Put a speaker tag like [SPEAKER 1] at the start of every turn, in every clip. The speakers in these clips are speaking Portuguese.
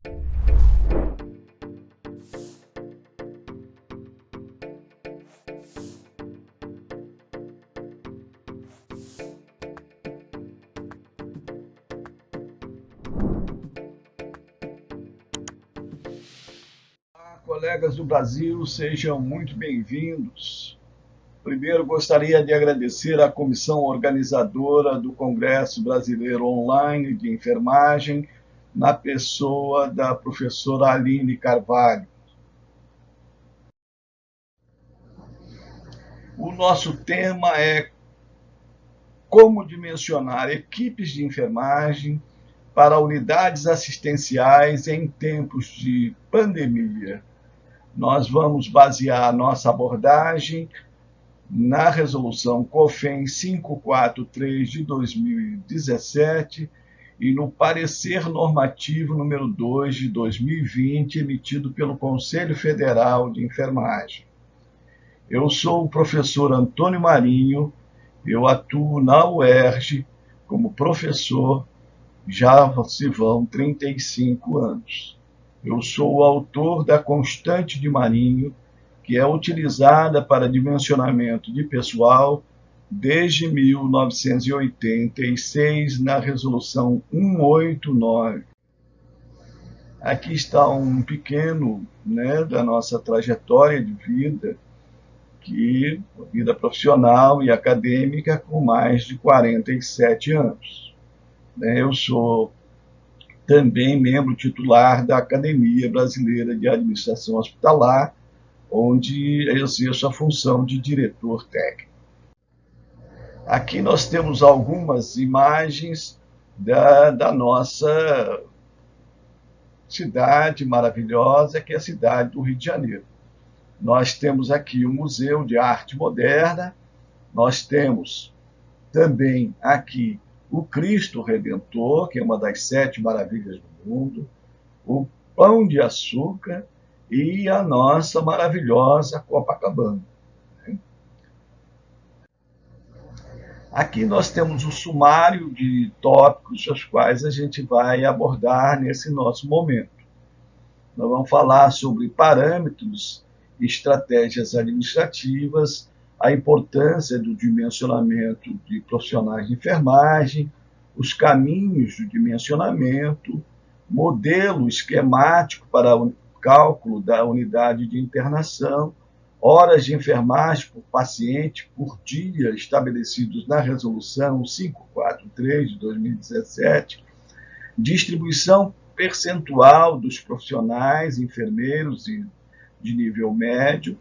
[SPEAKER 1] Olá, colegas do Brasil, sejam muito bem-vindos. Primeiro, gostaria de agradecer à comissão organizadora do Congresso Brasileiro Online de Enfermagem, na pessoa da professora Aline Carvalho. O nosso tema é como dimensionar equipes de enfermagem para unidades assistenciais em tempos de pandemia. Nós vamos basear nossa abordagem na resolução COFEN 543 de 2017 e no parecer normativo número 2 de 2020, emitido pelo Conselho Federal de Enfermagem. Eu sou o professor Antônio Marinho, eu atuo na UERJ como professor, já se vão 35 anos. Eu sou o autor da Constante de Marinho, que é utilizada para dimensionamento de pessoal desde 1986, na Resolução 189. Aqui está um pequeno, da nossa trajetória de vida, vida profissional e acadêmica, com mais de 47 anos. Eu sou também membro titular da Academia Brasileira de Administração Hospitalar, onde exerço a função de diretor técnico. Aqui nós temos algumas imagens da nossa cidade maravilhosa, que é a cidade do Rio de Janeiro. Nós temos aqui o Museu de Arte Moderna, nós temos também aqui o Cristo Redentor, que é uma das 7 maravilhas do mundo, o Pão de Açúcar e a nossa maravilhosa Copacabana. Aqui nós temos o sumário de tópicos os quais a gente vai abordar nesse nosso momento. Nós vamos falar sobre parâmetros e estratégias administrativas, a importância do dimensionamento de profissionais de enfermagem, os caminhos do dimensionamento, modelo esquemático para o cálculo da unidade de internação, horas de enfermagem por paciente por dia estabelecidos na Resolução 543 de 2017, distribuição percentual dos profissionais, enfermeiros de nível médio,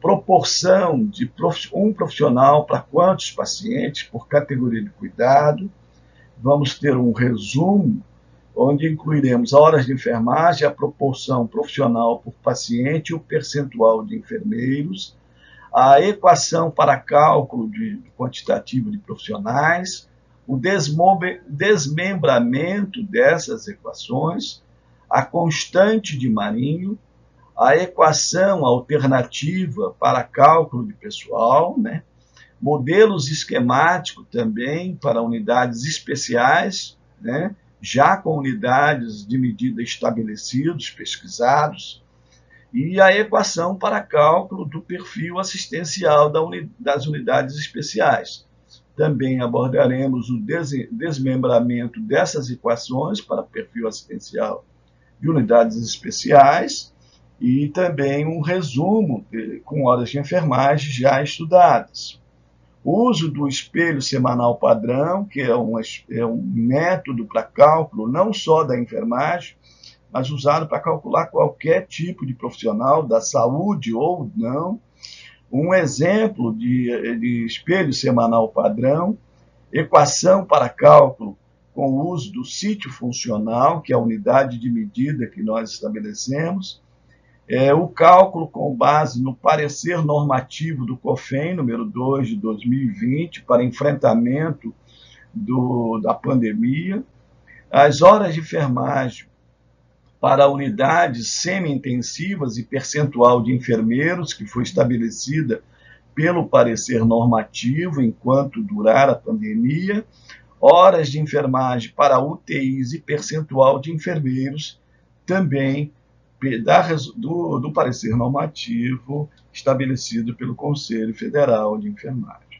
[SPEAKER 1] proporção de um profissional para quantos pacientes por categoria de cuidado. Vamos ter um resumo, onde incluiremos horas de enfermagem, a proporção profissional por paciente, o percentual de enfermeiros, a equação para cálculo quantitativo de profissionais, o desmembramento dessas equações, a constante de Marinho, a equação alternativa para cálculo de pessoal, modelos esquemáticos também para unidades especiais, já com unidades de medida estabelecidos, pesquisados, e a equação para cálculo do perfil assistencial das unidades especiais. Também abordaremos o desmembramento dessas equações para perfil assistencial de unidades especiais, e também um resumo com horas de enfermagem já estudadas. O uso do espelho semanal padrão, que é um método para cálculo não só da enfermagem, mas usado para calcular qualquer tipo de profissional da saúde ou não. Um exemplo de espelho semanal padrão, equação para cálculo com o uso do sítio funcional, que é a unidade de medida que nós estabelecemos, o cálculo com base no parecer normativo do COFEN, número 2 de 2020, para enfrentamento da pandemia, as horas de enfermagem para unidades semi-intensivas e percentual de enfermeiros, que foi estabelecida pelo parecer normativo enquanto durar a pandemia, horas de enfermagem para UTIs e percentual de enfermeiros, também do parecer normativo estabelecido pelo Conselho Federal de Enfermagem.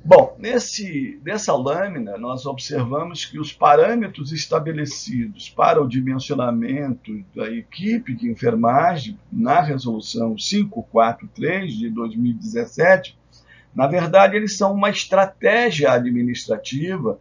[SPEAKER 1] Bom, nessa lâmina, nós observamos que os parâmetros estabelecidos para o dimensionamento da equipe de enfermagem na Resolução 543 de 2017, na verdade, eles são uma estratégia administrativa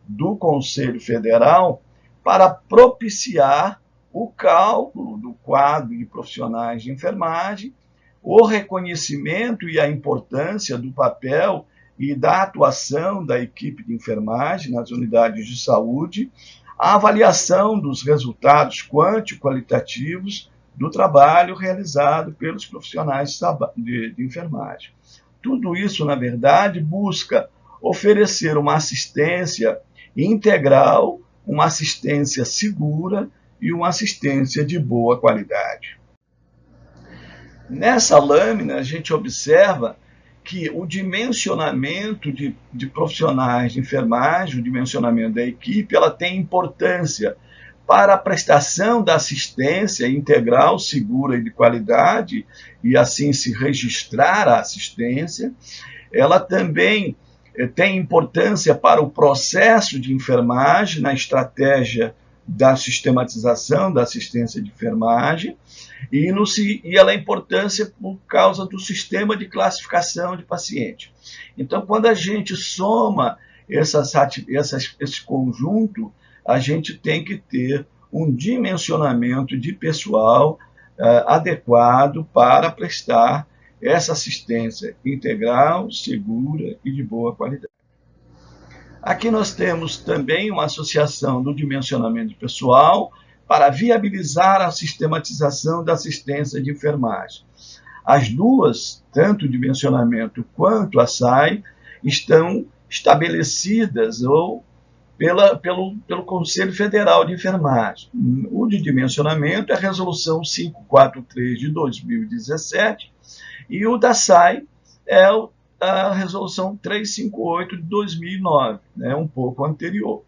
[SPEAKER 1] do Conselho Federal para propiciar o cálculo do quadro de profissionais de enfermagem, o reconhecimento e a importância do papel e da atuação da equipe de enfermagem nas unidades de saúde, a avaliação dos resultados quantitativos do trabalho realizado pelos profissionais de enfermagem. Tudo isso, na verdade, busca oferecer uma assistência integral, uma assistência segura e uma assistência de boa qualidade. Nessa lâmina, a gente observa que o dimensionamento de profissionais de enfermagem, o dimensionamento da equipe, ela tem importância para a prestação da assistência integral, segura e de qualidade, e assim se registrar a assistência. Ela também tem importância para o processo de enfermagem, na estratégia da sistematização da assistência de enfermagem, e ela é importância por causa do sistema de classificação de paciente. Então, quando a gente soma esse conjunto, a gente tem que ter um dimensionamento de pessoal adequado para prestar essa assistência integral, segura e de boa qualidade. Aqui nós temos também uma associação do dimensionamento de pessoal para viabilizar a sistematização da assistência de enfermagem. As duas, tanto o dimensionamento quanto a SAI, estão estabelecidas pelo Conselho Federal de Enfermagem. O de dimensionamento é a Resolução 543 de 2017 e o da SAI é a Resolução 358 de 2009, um pouco anterior.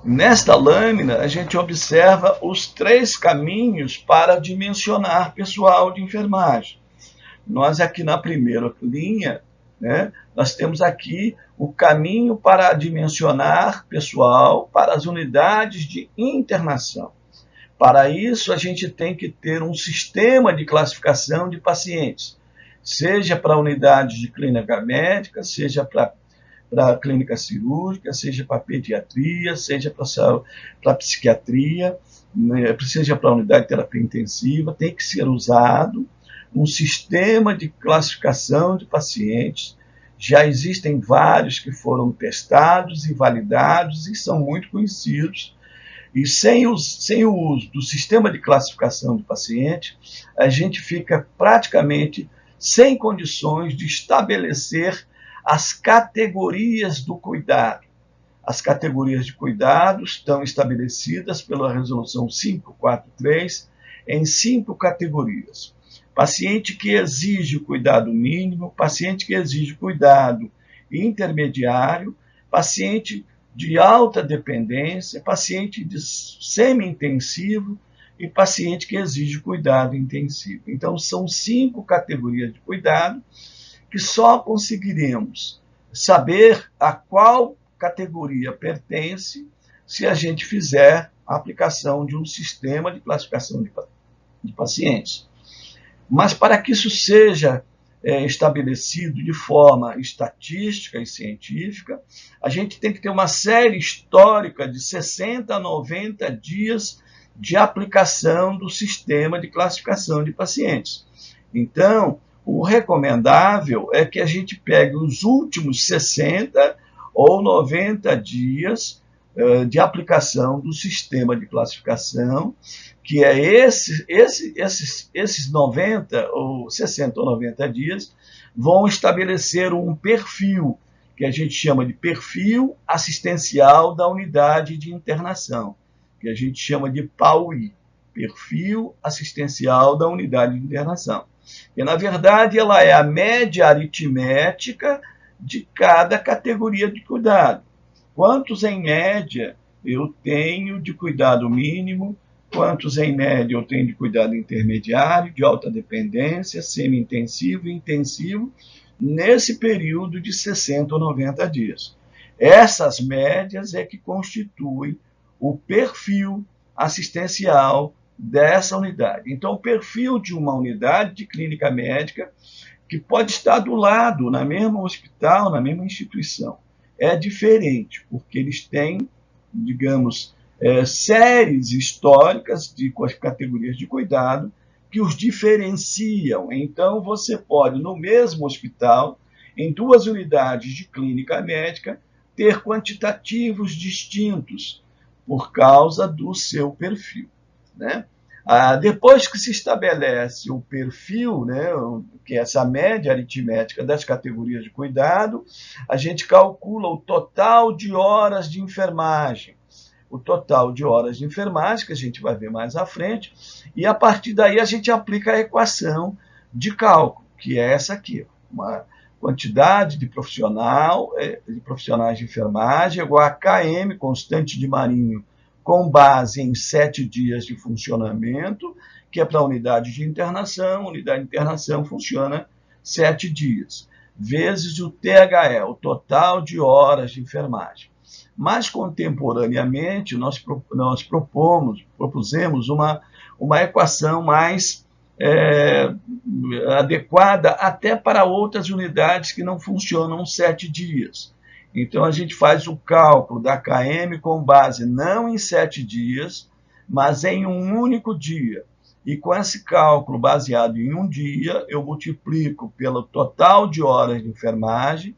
[SPEAKER 1] Nesta lâmina, a gente observa os 3 caminhos para dimensionar pessoal de enfermagem. Nós aqui na primeira linha, nós temos aqui o caminho para dimensionar pessoal para as unidades de internação. Para isso, a gente tem que ter um sistema de classificação de pacientes, seja para unidades de clínica médica, seja para clínica cirúrgica, seja para pediatria, seja para psiquiatria, seja para unidade de terapia intensiva, tem que ser usado um sistema de classificação de pacientes. Já existem vários que foram testados e validados e são muito conhecidos. E sem o uso do sistema de classificação de paciente, a gente fica praticamente sem condições de estabelecer as categorias do cuidado. As categorias de cuidado estão estabelecidas pela Resolução 543 em 5 categorias. Paciente que exige cuidado mínimo, paciente que exige cuidado intermediário, paciente de alta dependência, paciente de semi-intensivo e paciente que exige cuidado intensivo. Então, são 5 categorias de cuidado que só conseguiremos saber a qual categoria pertence se a gente fizer a aplicação de um sistema de classificação de pacientes. Mas para que isso seja estabelecido de forma estatística e científica, a gente tem que ter uma série histórica de 60 a 90 dias de aplicação do sistema de classificação de pacientes. Então, o recomendável é que a gente pegue os últimos 60 ou 90 dias de aplicação do sistema de classificação, que é esses 90 ou 60 ou 90 dias vão estabelecer um perfil, que a gente chama de perfil assistencial da unidade de internação, que a gente chama de PAUI, perfil assistencial da unidade de internação. E, na verdade, ela é a média aritmética de cada categoria de cuidado. Quantos, em média, eu tenho de cuidado mínimo, quantos, em média, eu tenho de cuidado intermediário, de alta dependência, semi-intensivo e intensivo, nesse período de 60 ou 90 dias. Essas médias é que constituem o perfil assistencial dessa unidade. Então, o perfil de uma unidade de clínica médica, que pode estar do lado, na mesma hospital, na mesma instituição, é diferente, porque eles têm, digamos, séries históricas de categorias de cuidado que os diferenciam. Então, você pode, no mesmo hospital, em duas unidades de clínica médica, ter quantitativos distintos por causa do seu perfil, né? Depois que se estabelece o perfil, né, que é essa média aritmética das categorias de cuidado, a gente calcula o total de horas de enfermagem. O total de horas de enfermagem, que a gente vai ver mais à frente, e a partir daí a gente aplica a equação de cálculo, que é essa aqui, uma quantidade de profissionais de enfermagem igual a KM, constante de Marinho, com base em 7 dias de funcionamento, que é para a unidade de internação. A unidade de internação funciona 7 dias, vezes o THE, o total de horas de enfermagem. Mais contemporaneamente, nós propusemos uma equação mais adequada até para outras unidades que não funcionam 7 dias. Então, a gente faz o cálculo da KM com base não em 7 dias, mas em um único dia. E com esse cálculo baseado em um dia, eu multiplico pelo total de horas de enfermagem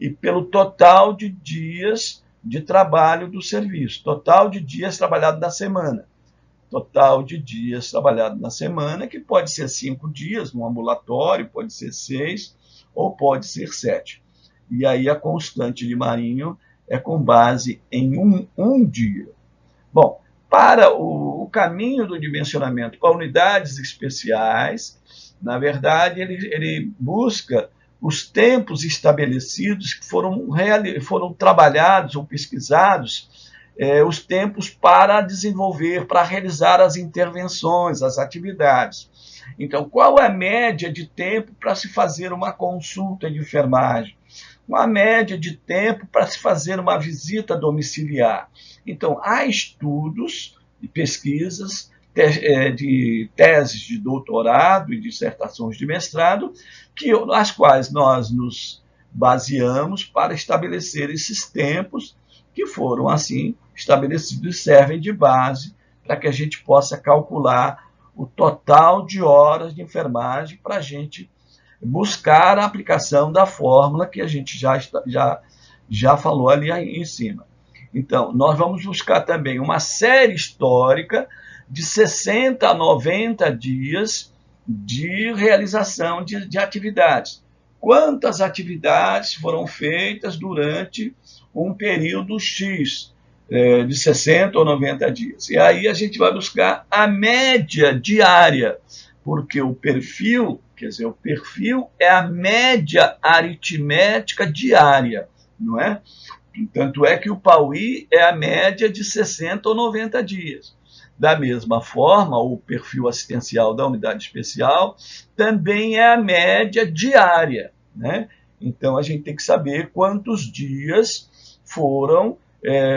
[SPEAKER 1] e pelo total de dias de trabalho do serviço, total de dias trabalhados na semana. Total de dias trabalhados na semana, que pode ser 5 dias no ambulatório, pode ser 6 ou pode ser 7. E aí a constante de Marinho é com base em um dia. Bom, para o caminho do dimensionamento para unidades especiais, na verdade, ele busca os tempos estabelecidos que foram trabalhados ou pesquisados, os tempos para desenvolver, para realizar as intervenções, as atividades. Então, qual é a média de tempo para se fazer uma consulta de enfermagem? Uma média de tempo para se fazer uma visita domiciliar. Então, há estudos e pesquisas de teses de doutorado e dissertações de mestrado, as quais nós nos baseamos para estabelecer esses tempos que foram, assim, estabelecidos e servem de base para que a gente possa calcular o total de horas de enfermagem para a gente buscar a aplicação da fórmula que a gente já falou ali em cima. Então, nós vamos buscar também uma série histórica de 60 a 90 dias de realização de atividades. Quantas atividades foram feitas durante um período X, de 60 ou 90 dias. E aí a gente vai buscar a média diária, porque o perfil, quer dizer, o perfil é a média aritmética diária, não é? Tanto é que o PAUI é a média de 60 ou 90 dias. Da mesma forma, o perfil assistencial da unidade especial também é a média diária, né? Então, a gente tem que saber quantos dias foram,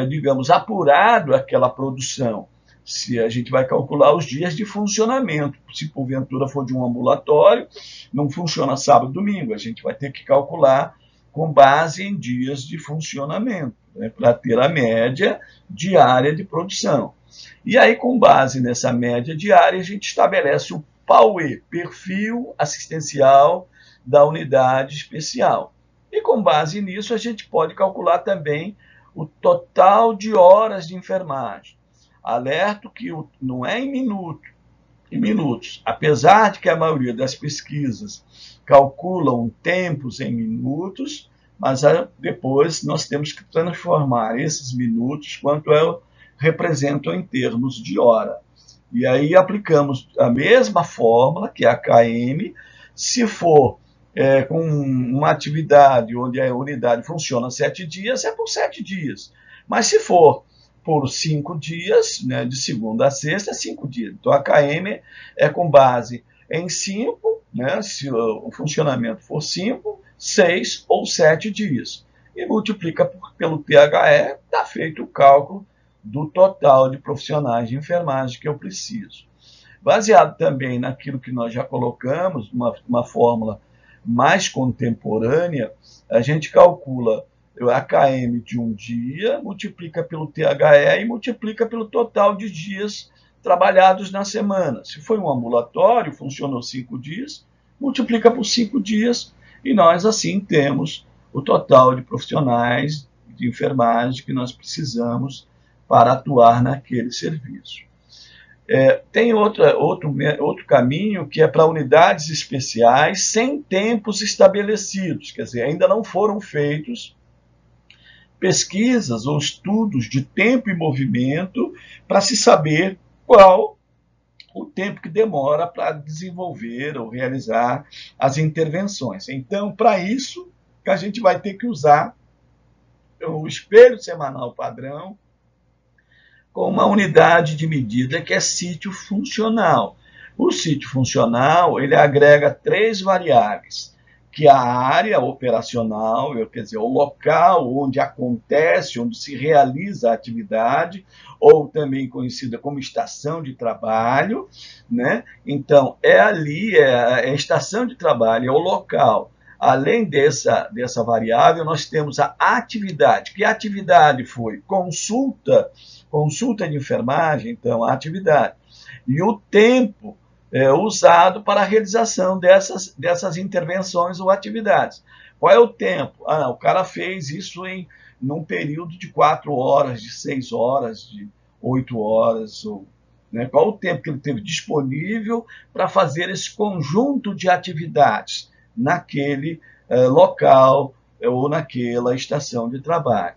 [SPEAKER 1] digamos, apurado aquela produção. Se a gente vai calcular os dias de funcionamento, se porventura for de um ambulatório, não funciona sábado e domingo, a gente vai ter que calcular com base em dias de funcionamento, né, para ter a média diária de produção. E aí, com base nessa média diária, a gente estabelece o PAUE, perfil assistencial da unidade especial. E com base nisso, a gente pode calcular também o total de horas de enfermagem. Alerto que não é em minutos, apesar de que a maioria das pesquisas calculam tempos em minutos, mas depois nós temos que transformar esses minutos quanto representam em termos de hora. E aí aplicamos a mesma fórmula, que é a KM, se for com uma atividade onde a unidade funciona 7 dias, é por 7 dias. Mas se for por 5 dias, né, de segunda a sexta, 5 dias. Então a KM é com base em 5, né, se o funcionamento for 5, 6 ou 7 dias. E multiplica pelo THE, está feito o cálculo do total de profissionais de enfermagem que eu preciso. Baseado também naquilo que nós já colocamos, uma fórmula mais contemporânea, a gente calcula a KM de um dia, multiplica pelo THE e multiplica pelo total de dias trabalhados na semana. Se foi um ambulatório, funcionou 5 dias, multiplica por 5 dias e nós assim temos o total de profissionais de enfermagem que nós precisamos para atuar naquele serviço. Tem outro caminho que é para unidades especiais sem tempos estabelecidos, quer dizer, ainda não foram feitos pesquisas ou estudos de tempo e movimento para se saber qual o tempo que demora para desenvolver ou realizar as intervenções. Então, para isso, a gente vai ter que usar o espelho semanal padrão com uma unidade de medida que é sítio funcional. O sítio funcional, ele agrega 3 variáveis, que é a área operacional, quer dizer, o local onde acontece, onde se realiza a atividade, ou também conhecida como estação de trabalho, né? Então, é a estação de trabalho, é o local. Além dessa variável, nós temos a atividade. Que atividade foi? Consulta de enfermagem, então, a atividade. E o tempo usado para a realização dessas intervenções ou atividades. Qual é o tempo? O cara fez isso num período de 4 horas, de 6 horas, de 8 horas. Né? Qual o tempo que ele teve disponível para fazer esse conjunto de atividades naquele local ou naquela estação de trabalho?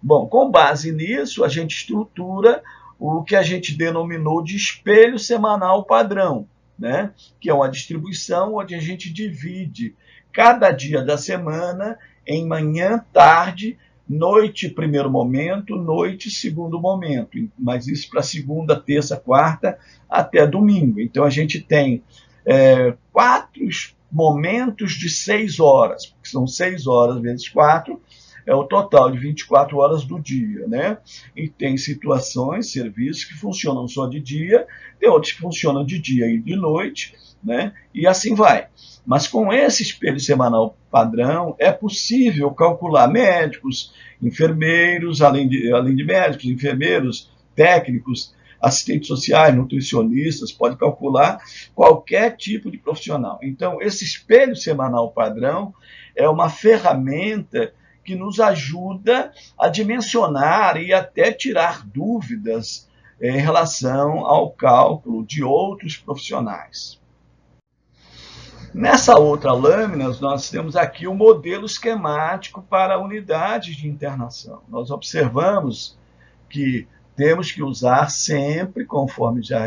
[SPEAKER 1] Bom, com base nisso, a gente estrutura o que a gente denominou de espelho semanal padrão, né? Que é uma distribuição onde a gente divide cada dia da semana em manhã, tarde, noite, primeiro momento, noite, segundo momento. Mas isso para segunda, terça, quarta, até domingo. Então a gente tem 4 momentos de 6 horas, porque são 6 horas vezes 4, é o total de 24 horas do dia, né? E tem situações, serviços que funcionam só de dia, tem outros que funcionam de dia e de noite, né? E assim vai. Mas com esse espelho semanal padrão, é possível calcular médicos, enfermeiros, além de médicos, enfermeiros, técnicos, assistentes sociais, nutricionistas, pode calcular qualquer tipo de profissional. Então, esse espelho semanal padrão é uma ferramenta que nos ajuda a dimensionar e até tirar dúvidas em relação ao cálculo de outros profissionais. Nessa outra lâmina, nós temos aqui o modelo esquemático para unidades de internação. Nós observamos que temos que usar sempre, conforme já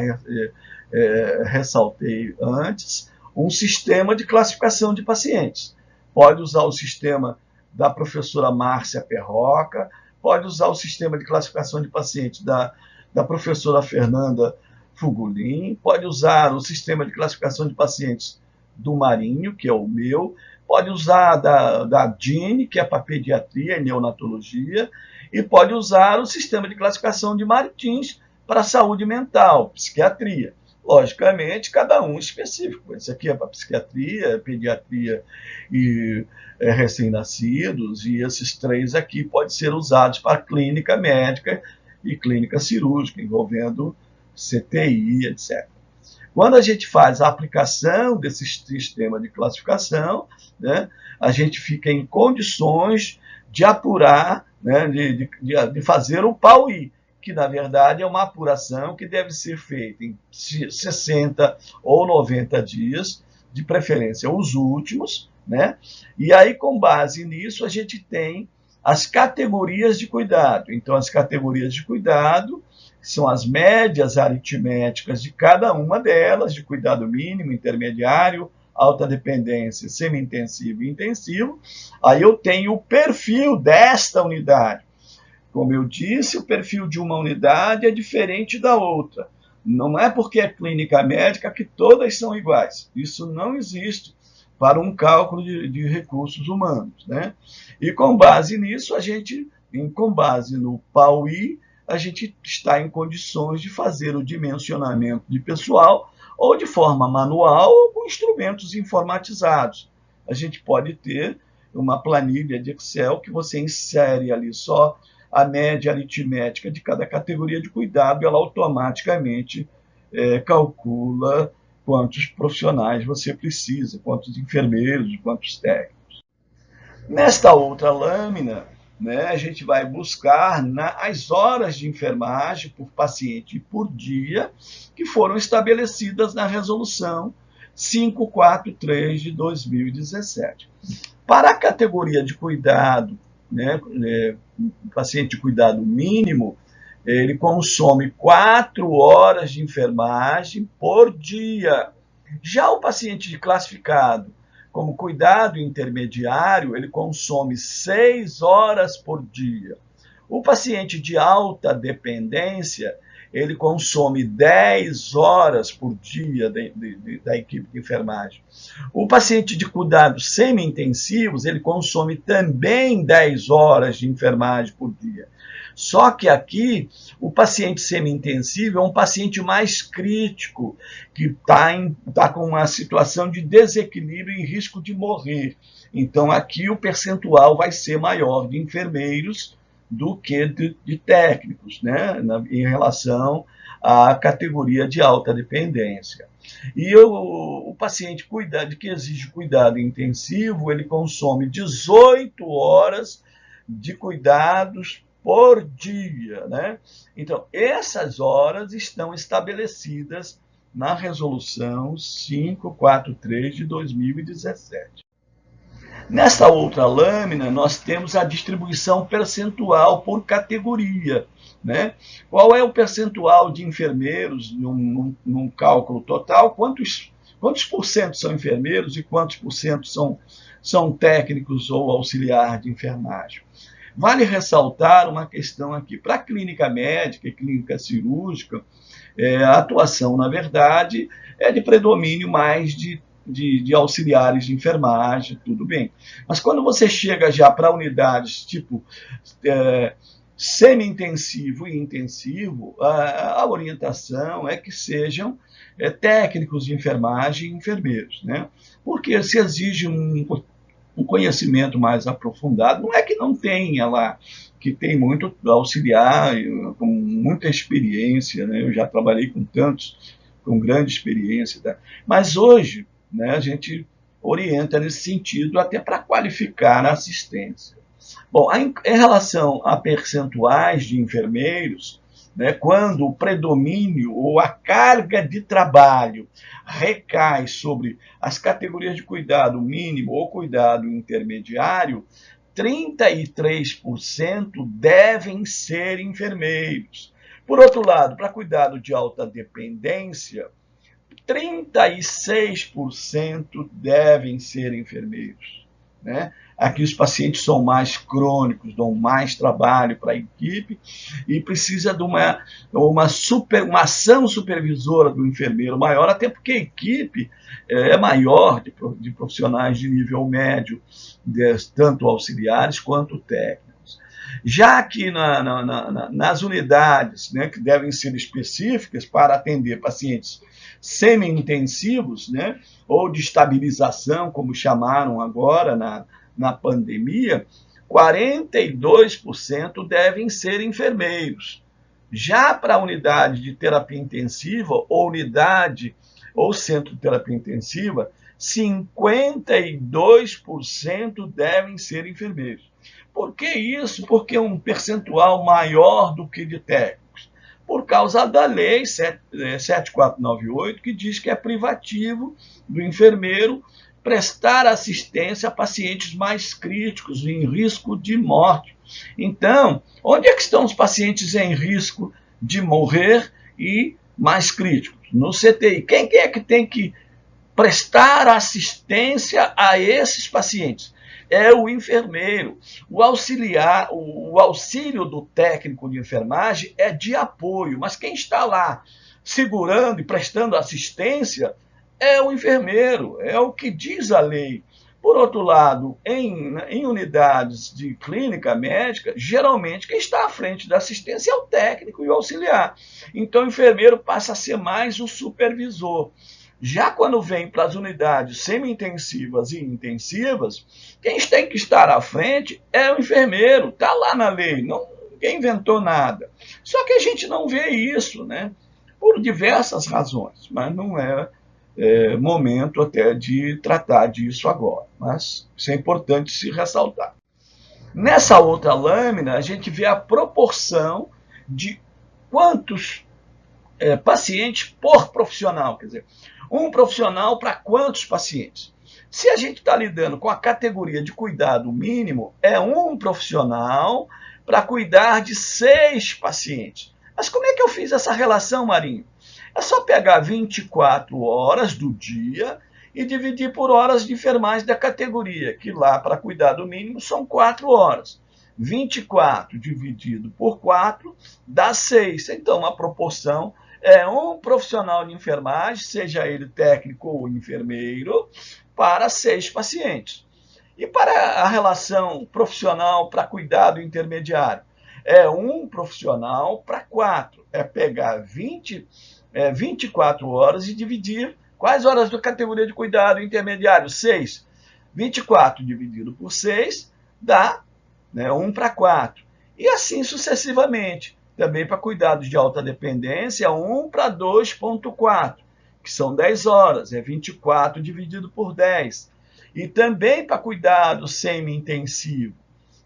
[SPEAKER 1] ressaltei antes, um sistema de classificação de pacientes. Pode usar o sistema da professora Márcia Perroca, pode usar o sistema de classificação de pacientes da professora Fernanda Fugulin, pode usar o sistema de classificação de pacientes do Marinho, que é o meu, pode usar da Dini, que é para pediatria e neonatologia, e pode usar o sistema de classificação de Martins para saúde mental, psiquiatria. Logicamente, cada um específico. Esse aqui é para psiquiatria, pediatria e recém-nascidos, e esses 3 aqui podem ser usados para clínica médica e clínica cirúrgica, envolvendo CTI, etc. Quando a gente faz a aplicação desse sistema de classificação, né, a gente fica em condições de apurar, né, de fazer o PAUI, que na verdade é uma apuração que deve ser feita em 60 ou 90 dias, de preferência os últimos, né? E aí, com base nisso, a gente tem as categorias de cuidado. Então, as categorias de cuidado são as médias aritméticas de cada uma delas, de cuidado mínimo, intermediário, alta dependência, semi-intensivo e intensivo, aí eu tenho o perfil desta unidade. Como eu disse, o perfil de uma unidade é diferente da outra. Não é porque é clínica médica que todas são iguais. Isso não existe para um cálculo de recursos humanos, né? E com base nisso, com base no PAUI, a gente está em condições de fazer o dimensionamento de pessoal ou de forma manual ou com instrumentos informatizados. A gente pode ter uma planilha de Excel que você insere ali só a média aritmética de cada categoria de cuidado, ela automaticamente calcula quantos profissionais você precisa, quantos enfermeiros, quantos técnicos. Nesta outra lâmina, né, a gente vai buscar as horas de enfermagem por paciente por dia que foram estabelecidas na resolução 543 de 2017. Para a categoria de cuidado, né, paciente de cuidado mínimo, ele consome 4 horas de enfermagem por dia. Já o paciente classificado como cuidado intermediário, ele consome 6 horas por dia. O paciente de alta dependência, ele consome 10 horas por dia da equipe de enfermagem. O paciente de cuidados semi-intensivos, ele consome também 10 horas de enfermagem por dia. Só que aqui, o paciente semi-intensivo é um paciente mais crítico, que está com uma situação de desequilíbrio e risco de morrer. Então, aqui o percentual vai ser maior de enfermeiros do que de técnicos, né, em relação à categoria de alta dependência. E o paciente que exige cuidado intensivo, ele consome 18 horas de cuidados por dia, né? Então, essas horas estão estabelecidas na resolução 543 de 2017. Nesta outra lâmina, nós temos a distribuição percentual por categoria, né? Qual é o percentual de enfermeiros num cálculo total? Quantos por cento são enfermeiros e quantos por cento são técnicos ou auxiliar de enfermagem? Vale ressaltar uma questão aqui. Para a clínica médica e clínica cirúrgica, a atuação, na verdade, é de predomínio mais de auxiliares de enfermagem, tudo bem. Mas quando você chega já para unidades tipo semi-intensivo e intensivo, a orientação é que sejam técnicos de enfermagem e enfermeiros, né? Porque se exige um conhecimento mais aprofundado, não é que não tenha lá, que tem muito auxiliar, com muita experiência, né? Eu já trabalhei com tantos, com grande experiência, tá? Mas hoje, né, a gente orienta nesse sentido até para qualificar a assistência. Bom, em relação a percentuais de enfermeiros, né, quando o predomínio ou a carga de trabalho recai sobre as categorias de cuidado mínimo ou cuidado intermediário, 33% devem ser enfermeiros. Por outro lado, para cuidado de alta dependência, 36% devem ser enfermeiros, né? Aqui os pacientes são mais crônicos, dão mais trabalho para a equipe e precisa de uma ação supervisora do enfermeiro maior, até porque a equipe é maior de profissionais de nível médio, tanto auxiliares quanto técnicos. Já que nas unidades, né, que devem ser específicas para atender pacientes semi-intensivos, né, ou de estabilização, como chamaram agora na pandemia, 42% devem ser enfermeiros. Já para a unidade de terapia intensiva, ou unidade ou centro de terapia intensiva, 52% devem ser enfermeiros. Por que isso? Porque é um percentual maior do que de técnicos. Por causa da lei 7498, que diz que é privativo do enfermeiro prestar assistência a pacientes mais críticos, em risco de morte. Então, onde é que estão os pacientes em risco de morrer e mais críticos? No CTI. Quem é que tem que prestar assistência a esses pacientes. É o enfermeiro. O auxiliar, o auxílio do técnico de enfermagem é de apoio, mas quem está lá segurando e prestando assistência é o enfermeiro, é o que diz a lei. Por outro lado, em unidades de clínica médica, geralmente quem está à frente da assistência é o técnico e o auxiliar. Então o enfermeiro passa a ser mais o supervisor. Já quando vem para as unidades semi-intensivas e intensivas, quem tem que estar à frente é o enfermeiro, está lá na lei, ninguém inventou nada. Só que a gente não vê isso, né? Por diversas razões, mas não é momento até de tratar disso agora, mas isso é importante se ressaltar. Nessa outra lâmina, a gente vê a proporção de quantos pacientes por profissional, quer dizer, um profissional para quantos pacientes. Se a gente está lidando com a categoria de cuidado mínimo, é um profissional para cuidar de 6 pacientes. Mas como é que eu fiz essa relação, Marinho? É só pegar 24 horas do dia e dividir por horas de enfermagem da categoria, que lá para cuidado mínimo são 4 horas. 24 dividido por 4 dá 6. Então, a proporção é um profissional de enfermagem, seja ele técnico ou enfermeiro, para 6 pacientes. E para a relação profissional para cuidado intermediário? É um profissional para 4. É pegar 24 horas e dividir. Quais horas da categoria de cuidado intermediário? 6. 24 dividido por 6 dá 1 para 4. E assim sucessivamente. Também para cuidados de alta dependência, 1 para 2,4, que são 10 horas, é 24 dividido por 10. E também para cuidado semi-intensivo,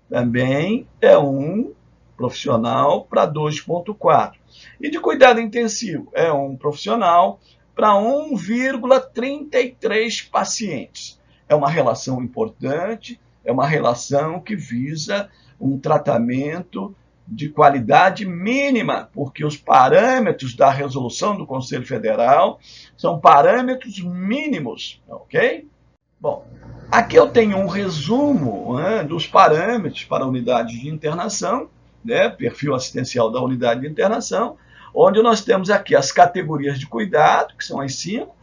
[SPEAKER 1] também é um profissional para 2,4. E de cuidado intensivo, é um profissional para 1,33 pacientes. É uma relação importante, é uma relação que visa um tratamento de qualidade mínima, porque os parâmetros da resolução do Conselho Federal são parâmetros mínimos, ok? Bom, aqui eu tenho um resumo dos parâmetros para a unidade de internação, perfil assistencial da unidade de internação, onde nós temos aqui as categorias de cuidado, que são as 5,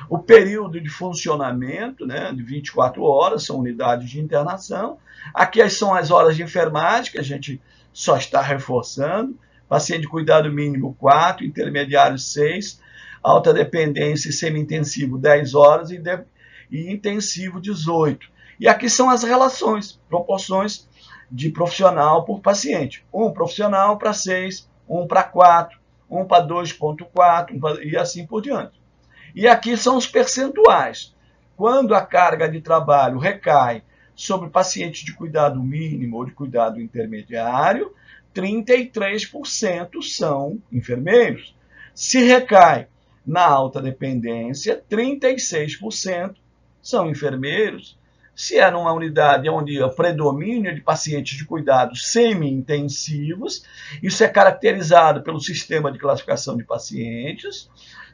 [SPEAKER 1] o período de funcionamento, de 24 horas, são unidades de internação. Aqui são as horas de enfermagem, que a gente só está reforçando. Paciente de cuidado mínimo 4, intermediário 6, alta dependência e semi-intensivo 10 horas e intensivo 18. E aqui são as relações, proporções de profissional por paciente. 1 profissional para 6, 1 para 4, 1 para 2,4 e assim por diante. E aqui são os percentuais. Quando a carga de trabalho recai sobre pacientes de cuidado mínimo ou de cuidado intermediário, 33% são enfermeiros. Se recai na alta dependência, 36% são enfermeiros. Se é numa unidade onde o predomínio de pacientes de cuidados semi-intensivos, isso é caracterizado pelo sistema de classificação de pacientes,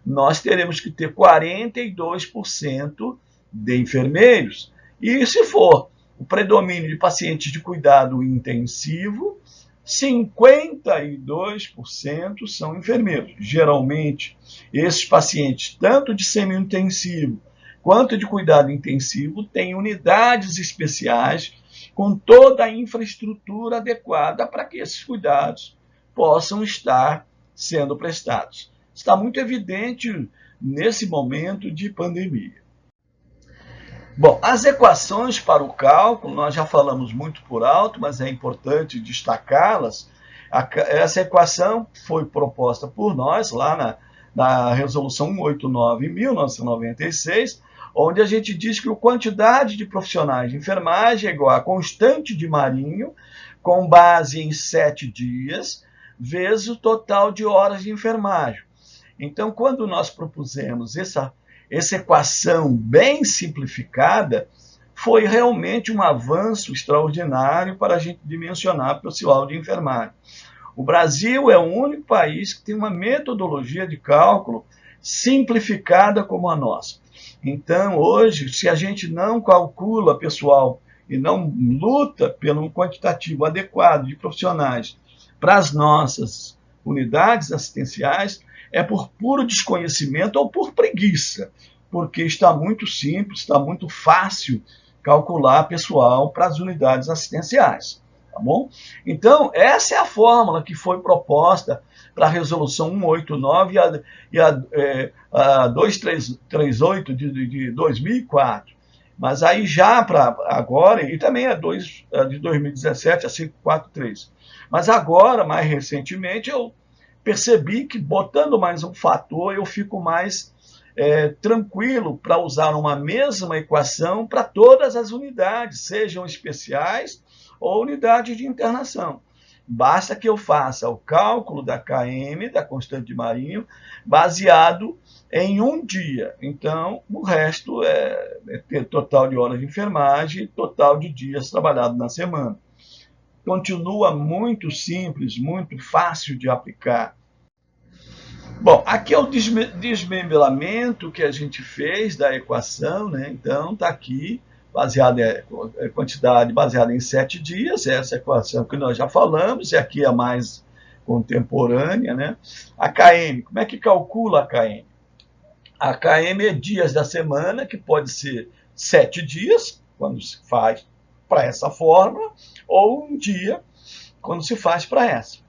[SPEAKER 1] nós teremos que ter 42% de enfermeiros. E se for o predomínio de pacientes de cuidado intensivo, 52% são enfermeiros. Geralmente, esses pacientes, tanto de semi-intensivo quanto de cuidado intensivo, têm unidades especiais com toda a infraestrutura adequada para que esses cuidados possam estar sendo prestados. Está muito evidente nesse momento de pandemia. Bom, as equações para o cálculo, nós já falamos muito por alto, mas é importante destacá-las. Essa equação foi proposta por nós lá na Resolução 189, em 1996, onde a gente diz que a quantidade de profissionais de enfermagem é igual a constante de Marinho, com base em 7 dias, vezes o total de horas de enfermagem. Então, quando nós propusemos essa equação bem simplificada, foi realmente um avanço extraordinário para a gente dimensionar o pessoal de enfermagem. O Brasil é o único país que tem uma metodologia de cálculo simplificada como a nossa. Então, hoje, se a gente não calcula, pessoal, e não luta pelo quantitativo adequado de profissionais para as nossas unidades assistenciais, é por puro desconhecimento ou por preguiça, porque está muito simples, está muito fácil calcular pessoal para as unidades assistenciais. Tá bom? Então, essa é a fórmula que foi proposta para a resolução 189 e a 2338 de 2004. Mas aí já para agora, e também a de 2017, a 543. Mas agora, mais recentemente, eu percebi que botando mais um fator, eu fico mais tranquilo para usar uma mesma equação para todas as unidades, sejam especiais ou unidades de internação. Basta que eu faça o cálculo da KM, da constante de Marinho, baseado em um dia. Então, o resto é ter total de horas de enfermagem e total de dias trabalhados na semana. Continua muito simples, muito fácil de aplicar. Bom, aqui é o desmembramento que a gente fez da equação, né? Então, está aqui, baseada em quantidade baseada em 7 dias, essa equação que nós já falamos, e aqui é a mais contemporânea, né? A KM, como é que calcula a KM? A KM é dias da semana, que pode ser 7 dias, quando se faz para essa fórmula, ou um dia, quando se faz para essa.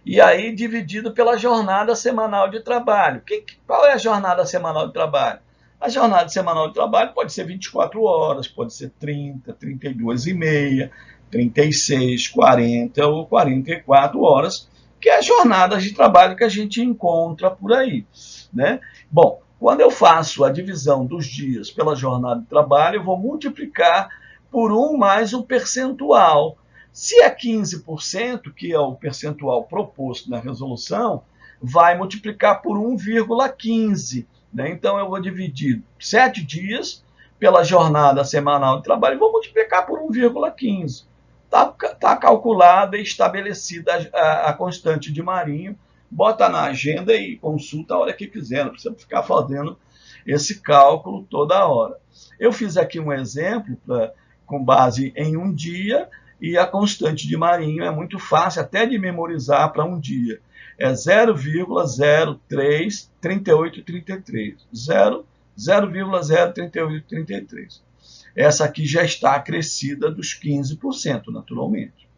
[SPEAKER 1] E aí dividido pela jornada semanal de trabalho. Qual é a jornada semanal de trabalho? A jornada semanal de trabalho pode ser 24 horas, pode ser 30, 32,5, 36, 40 ou 44 horas, que é a jornada de trabalho que a gente encontra por aí, né? Bom, quando eu faço a divisão dos dias pela jornada de trabalho, eu vou multiplicar por 1 mais o percentual. Se é 15%, que é o percentual proposto na resolução, vai multiplicar por 1,15. Né? Então, eu vou dividir 7 dias pela jornada semanal de trabalho e vou multiplicar por 1,15. Está calculada e estabelecida a constante de Marinho. Bota na agenda e consulta a hora que quiser, não precisa ficar fazendo esse cálculo toda hora. Eu fiz aqui um exemplo com base em um dia, e a constante de Marinho é muito fácil até de memorizar para um dia. É 0,033833. 0,03833. Essa aqui já está acrescida dos 15%, naturalmente.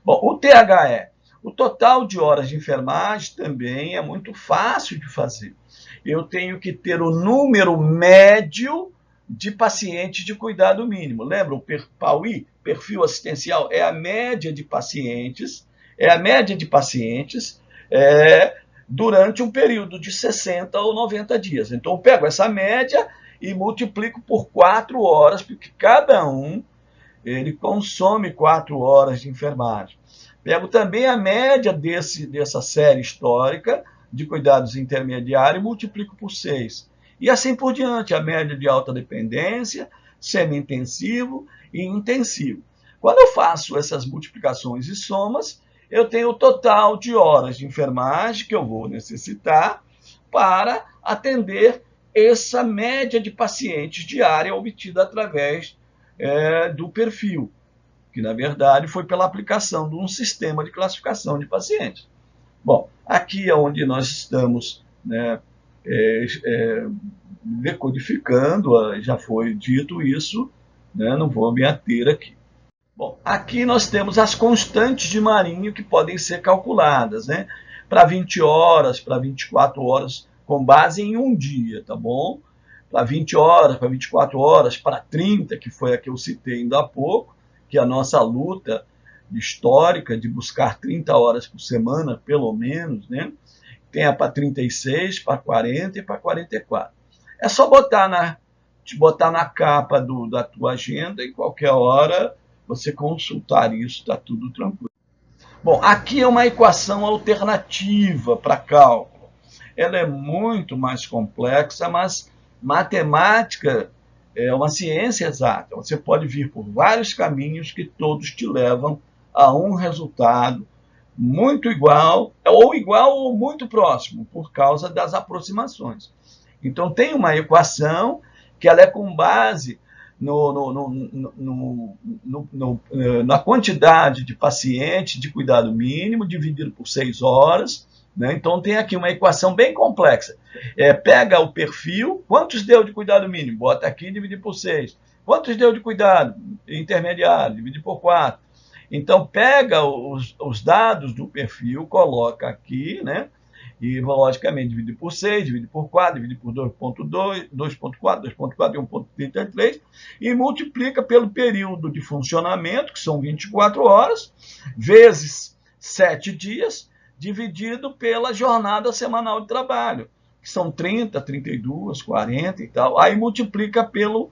[SPEAKER 1] Bom, o THE, o total de horas de enfermagem, também é muito fácil de fazer. Eu tenho que ter o número médio de pacientes de cuidado mínimo. Lembra o PAUI, perfil assistencial, é a média de pacientes, durante um período de 60 ou 90 dias. Então, eu pego essa média e multiplico por 4 horas, porque cada um ele consome 4 horas de enfermagem. Pego também a média dessa série histórica de cuidados intermediários e multiplico por 6. E assim por diante, a média de alta dependência, semi-intensivo e intensivo. Quando eu faço essas multiplicações e somas, eu tenho o total de horas de enfermagem que eu vou necessitar para atender essa média de pacientes diária obtida através do perfil, que na verdade foi pela aplicação de um sistema de classificação de pacientes. Bom, aqui é onde nós estamos, né, decodificando, já foi dito isso, né, não vou me ater aqui. Bom, aqui nós temos as constantes de Marinho que podem ser calculadas, né, para 20 horas, para 24 horas, com base em um dia, tá bom? Para 20 horas, para 24 horas, para 30, que foi a que eu citei ainda há pouco, que é a nossa luta histórica de buscar 30 horas por semana, pelo menos, né? Tem a para 36, para 40 e para 44. É só botar na capa da tua agenda e qualquer hora você consultar isso, está tudo tranquilo. Bom, aqui é uma equação alternativa para cálculo. Ela é muito mais complexa, mas matemática é uma ciência exata. Você pode vir por vários caminhos que todos te levam a um resultado muito igual ou muito próximo, por causa das aproximações. Então, tem uma equação que ela é com base na quantidade de pacientes de cuidado mínimo dividido por 6 horas. Né? Então, tem aqui uma equação bem complexa. Pega o perfil, quantos deu de cuidado mínimo? Bota aqui e divide por 6. Quantos deu de cuidado intermediário? Divide por 4. Então, pega os dados do perfil, coloca aqui, né? E, logicamente, divide por 6, divide por 4, divide por 2.2, 2.4, 2.4 e 1.33, e multiplica pelo período de funcionamento, que são 24 horas, vezes 7 dias, dividido pela jornada semanal de trabalho, que são 30, 32, 40 e tal. Aí multiplica pelo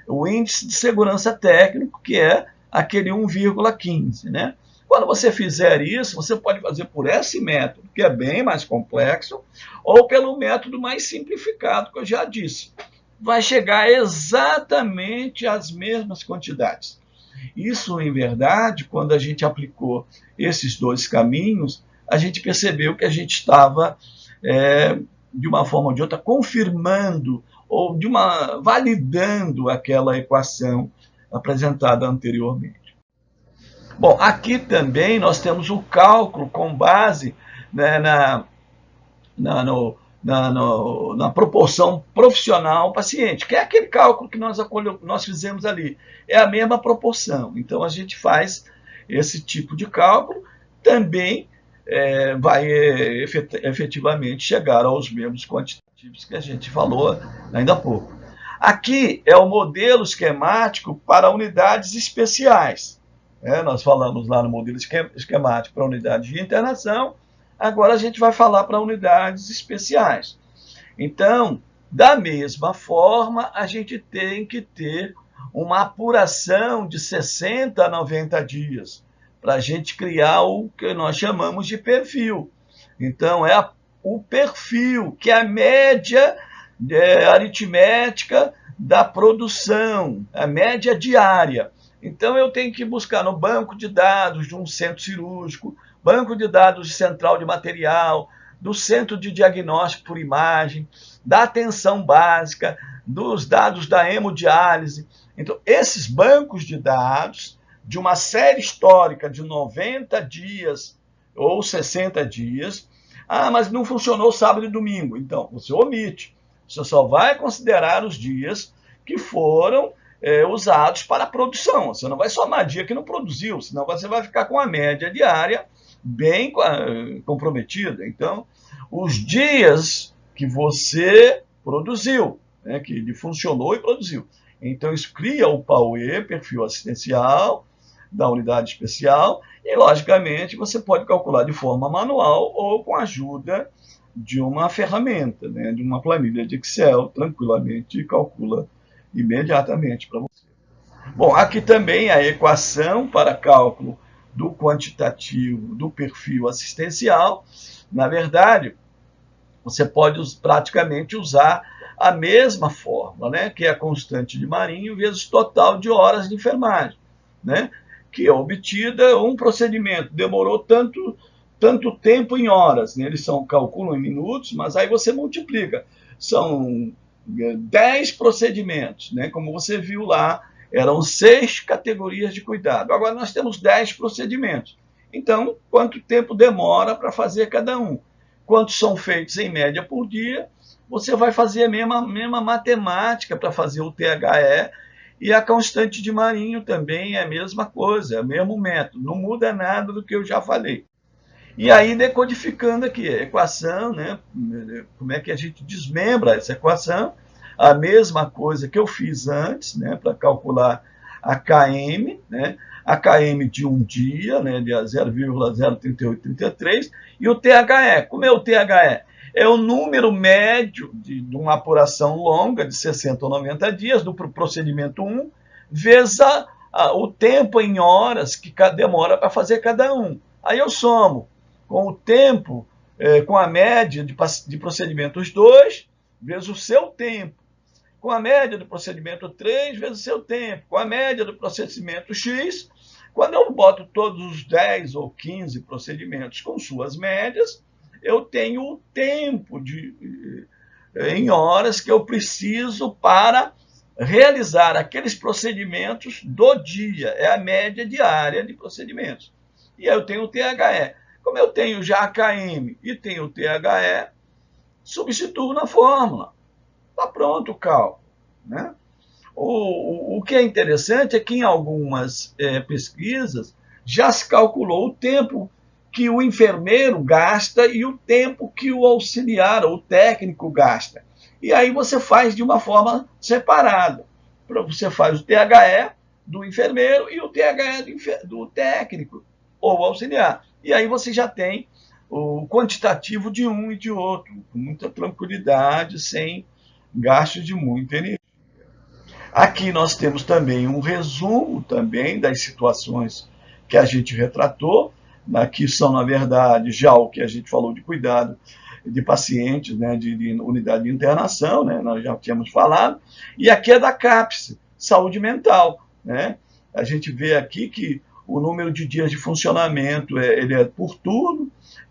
[SPEAKER 1] o índice de segurança técnico, que é aquele 1,15, né? Quando você fizer isso, você pode fazer por esse método, que é bem mais complexo, ou pelo método mais simplificado, que eu já disse. Vai chegar exatamente às mesmas quantidades. Isso, em verdade, quando a gente aplicou esses dois caminhos, a gente percebeu que a gente estava, de uma forma ou de outra, confirmando ou validando aquela equação apresentada anteriormente. Bom, aqui também nós temos o cálculo com base, né, na proporção profissional-paciente, que é aquele cálculo que nós fizemos ali. É a mesma proporção. Então, a gente faz esse tipo de cálculo, também vai efetivamente chegar aos mesmos quantitativos que a gente falou ainda há pouco. Aqui é o modelo esquemático para unidades especiais. Nós falamos lá no modelo esquemático para unidades de internação, agora a gente vai falar para unidades especiais. Então, da mesma forma, a gente tem que ter uma apuração de 60 a 90 dias para a gente criar o que nós chamamos de perfil. Então, o perfil, que é a média aritmética da produção, a média diária. Então, eu tenho que buscar no banco de dados de um centro cirúrgico, banco de dados de central de material, do centro de diagnóstico por imagem, da atenção básica, dos dados da hemodiálise. Então, esses bancos de dados, de uma série histórica de 90 dias ou 60 dias, mas não funcionou sábado e domingo. Então, você omite. Você só vai considerar os dias que foram usados para a produção. Você não vai somar dia que não produziu, senão você vai ficar com a média diária bem comprometida. Então, os dias que você produziu, que ele funcionou e produziu. Então, isso cria o PAUE, perfil assistencial, da unidade especial, e, logicamente, você pode calcular de forma manual ou com a ajuda de uma ferramenta, de uma planilha de Excel, tranquilamente calcula imediatamente para você. Bom, aqui também a equação para cálculo do quantitativo do perfil assistencial. Na verdade, você pode praticamente usar a mesma fórmula, que é a constante de Marinho vezes total de horas de enfermagem, que é obtida um procedimento, demorou tanto tempo em horas, eles calculam em minutos, mas aí você multiplica. São 10 procedimentos, como você viu lá, eram 6 categorias de cuidado. Agora nós temos 10 procedimentos. Então, quanto tempo demora para fazer cada um? Quantos são feitos em média por dia? Você vai fazer a mesma matemática para fazer o THE, e a constante de Marinho também é a mesma coisa, é o mesmo método, não muda nada do que eu já falei. E aí, decodificando aqui a equação, como é que a gente desmembra essa equação, a mesma coisa que eu fiz antes, para calcular a KM, a KM de um dia, de 0,03833, e o THE. Como é o THE? É o número médio de uma apuração longa, de 60 ou 90 dias, do procedimento 1, vezes o tempo em horas que demora para fazer cada um. Aí eu somo com o tempo, com a média de procedimentos 2, vezes o seu tempo, com a média do procedimento 3, vezes o seu tempo, com a média do procedimento X, Quando eu boto todos os 10 ou 15 procedimentos com suas médias, eu tenho o tempo em horas que eu preciso para realizar aqueles procedimentos do dia. É a média diária de procedimentos. E aí eu tenho o THE. Como eu tenho já a KM e tenho o THE, substituo na fórmula. Está pronto o cálculo, né? O que é interessante é que em algumas pesquisas já se calculou o tempo que o enfermeiro gasta e o tempo que o auxiliar ou técnico gasta. E aí você faz de uma forma separada. Você faz o THE do enfermeiro e o THE do técnico ou auxiliar. E aí você já tem o quantitativo de um e de outro, com muita tranquilidade, sem gasto de muita energia. Aqui nós temos também um resumo também das situações que a gente retratou, que são, na verdade, já o que a gente falou de cuidado de pacientes, né, de unidade de internação, né, nós já tínhamos falado, e aqui é da CAPS, saúde mental, né? A gente vê aqui que o número de dias de funcionamento ele é por turno,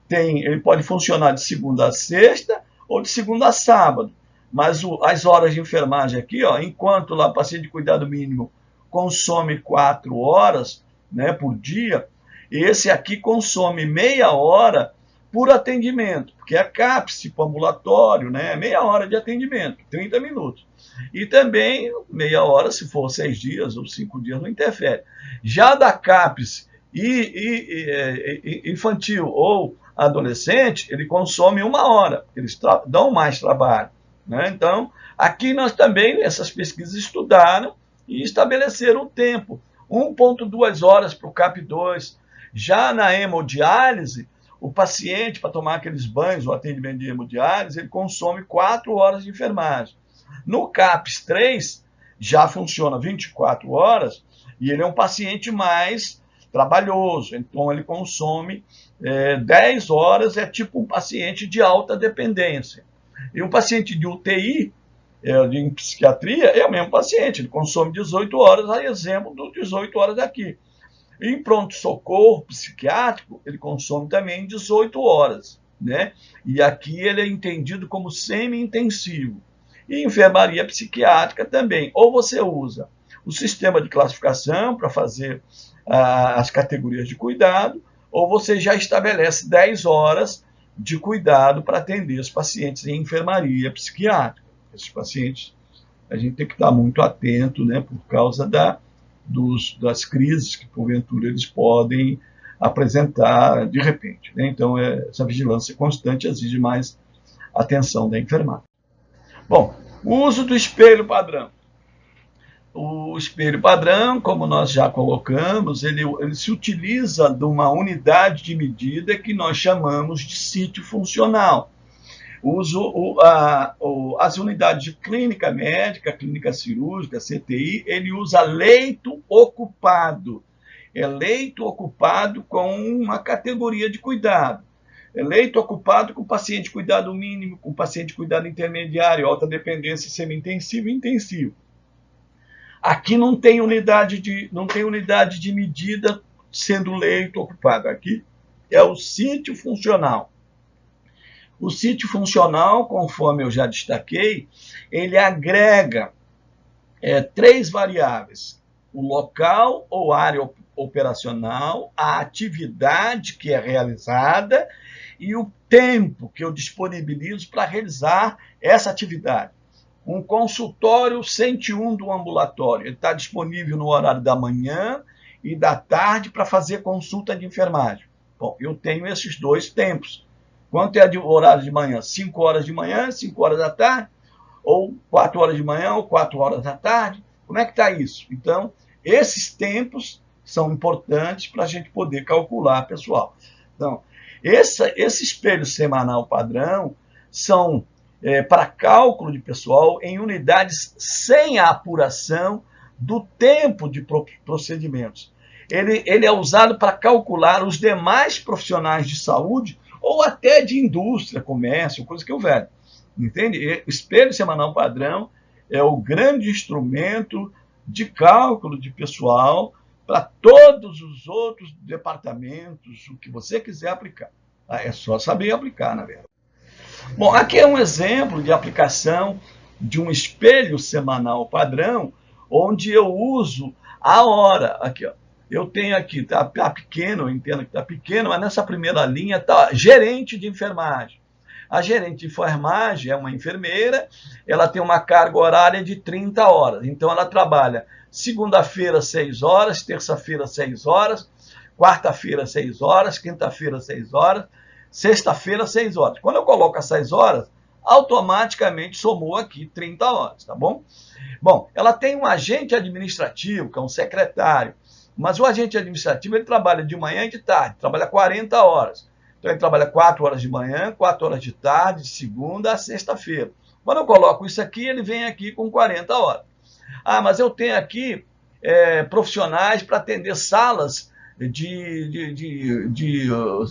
[SPEAKER 1] ele pode funcionar de segunda a sexta ou de segunda a sábado, mas as horas de enfermagem aqui, ó, enquanto lá paciente de cuidado mínimo consome 4 horas, né, por dia, esse aqui consome meia hora por atendimento, porque é CAPS, tipo ambulatório, né, meia hora de atendimento, 30 minutos. E também meia hora, se for 6 dias ou 5 dias, não interfere. Já da CAPS infantil ou adolescente, ele consome 1 hora, eles dão mais trabalho, né? Então, aqui nós também, essas pesquisas estudaram e estabeleceram o tempo, 1,2 horas para o CAP2. Já na hemodiálise, o paciente, para tomar aqueles banhos, o atendimento de hemodiálise, ele consome 4 horas de enfermagem. No CAPS 3, já funciona 24 horas, e ele é um paciente mais trabalhoso, então ele consome 10 horas, é tipo um paciente de alta dependência. E um paciente de UTI, em psiquiatria, é o mesmo paciente, ele consome 18 horas, a exemplo do 18 horas aqui. Em pronto-socorro psiquiátrico, ele consome também 18 horas, né? E aqui ele é entendido como semi-intensivo. E enfermaria psiquiátrica também. Ou você usa o sistema de classificação para fazer as categorias de cuidado, ou você já estabelece 10 horas de cuidado para atender os pacientes em enfermaria psiquiátrica. Esses pacientes, a gente tem que estar muito atento, né, por causa das crises que, porventura, eles podem apresentar de repente, né? Então, essa vigilância constante exige mais atenção da enfermagem. Bom, o uso do espelho padrão. O espelho padrão, como nós já colocamos, ele se utiliza de uma unidade de medida que nós chamamos de sítio funcional. As unidades de clínica médica, clínica cirúrgica, CTI, ele usa leito ocupado. É leito ocupado com uma categoria de cuidado. É leito ocupado com paciente de cuidado mínimo, com paciente de cuidado intermediário, alta dependência, semi-intensivo e intensivo. Aqui não tem unidade de medida sendo leito ocupado. Aqui é o sítio funcional. O sítio funcional, conforme eu já destaquei, ele agrega 3 variáveis: o local ou área operacional, a atividade que é realizada e o tempo que eu disponibilizo para realizar essa atividade. Um consultório 101 do ambulatório, ele está disponível no horário da manhã e da tarde para fazer consulta de enfermagem. Bom, eu tenho esses 2 tempos. Quanto é o horário de manhã? 5 horas de manhã, 5 horas da tarde? Ou 4 horas de manhã, ou 4 horas da tarde? Como é que está isso? Então, esses tempos são importantes para a gente poder calcular, pessoal. Então, esse espelho semanal padrão são para cálculo de pessoal em unidades sem a apuração do tempo de procedimentos. Ele é usado para calcular os demais profissionais de saúde ou até de indústria, comércio, coisa que houver. Entende? O espelho semanal padrão é o grande instrumento de cálculo de pessoal para todos os outros departamentos, o que você quiser aplicar. É só saber aplicar, na verdade. Bom, aqui é um exemplo de aplicação de um espelho semanal padrão, onde eu uso a hora. Aqui, ó. Eu tenho aqui, está pequeno, eu entendo que está pequeno, mas nessa primeira linha está gerente de enfermagem. A gerente de enfermagem é uma enfermeira, ela tem uma carga horária de 30 horas. Então, ela trabalha segunda-feira, 6 horas, terça-feira, 6 horas, quarta-feira, 6 horas, quinta-feira, 6 horas, sexta-feira, 6 horas. Quando eu coloco as 6 horas, automaticamente somou aqui 30 horas, tá bom? Bom, ela tem um agente administrativo, que é um secretário, mas o agente administrativo ele trabalha de manhã e de tarde, trabalha 40 horas. Então ele trabalha 4 horas de manhã, 4 horas de tarde, de segunda a sexta-feira. Quando eu coloco isso aqui, ele vem aqui com 40 horas. Ah, mas eu tenho aqui profissionais para atender salas de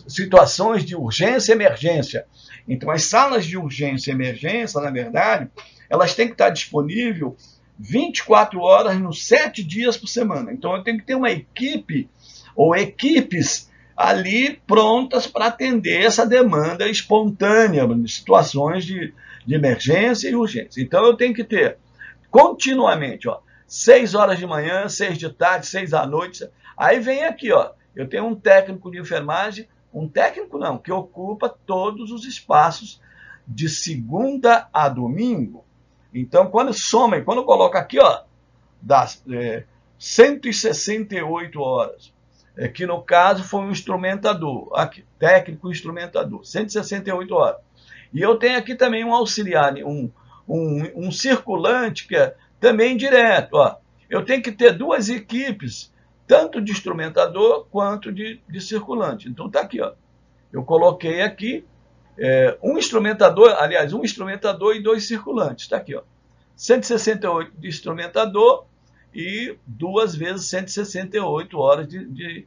[SPEAKER 1] situações de urgência e emergência. Então, as salas de urgência e emergência, na verdade, elas têm que estar disponíveis 24 horas nos 7 dias por semana. Então, eu tenho que ter uma equipe ou equipes ali prontas para atender essa demanda espontânea de situações de emergência e urgência. Então, eu tenho que ter continuamente, 6 horas de manhã, 6 de tarde, 6 à noite. Aí vem aqui, eu tenho um técnico de enfermagem, um técnico não, que ocupa todos os espaços de segunda a domingo. Então, quando soma, quando eu coloco aqui, das 168 horas, que no caso foi um instrumentador, aqui, técnico instrumentador, 168 horas. E eu tenho aqui também um auxiliar, um circulante, que é também direto. Eu tenho que ter 2 equipes, tanto de instrumentador quanto de circulante. Então está aqui, eu coloquei aqui um instrumentador e 2 circulantes. Está aqui, 168 de instrumentador e 2 vezes 168 horas de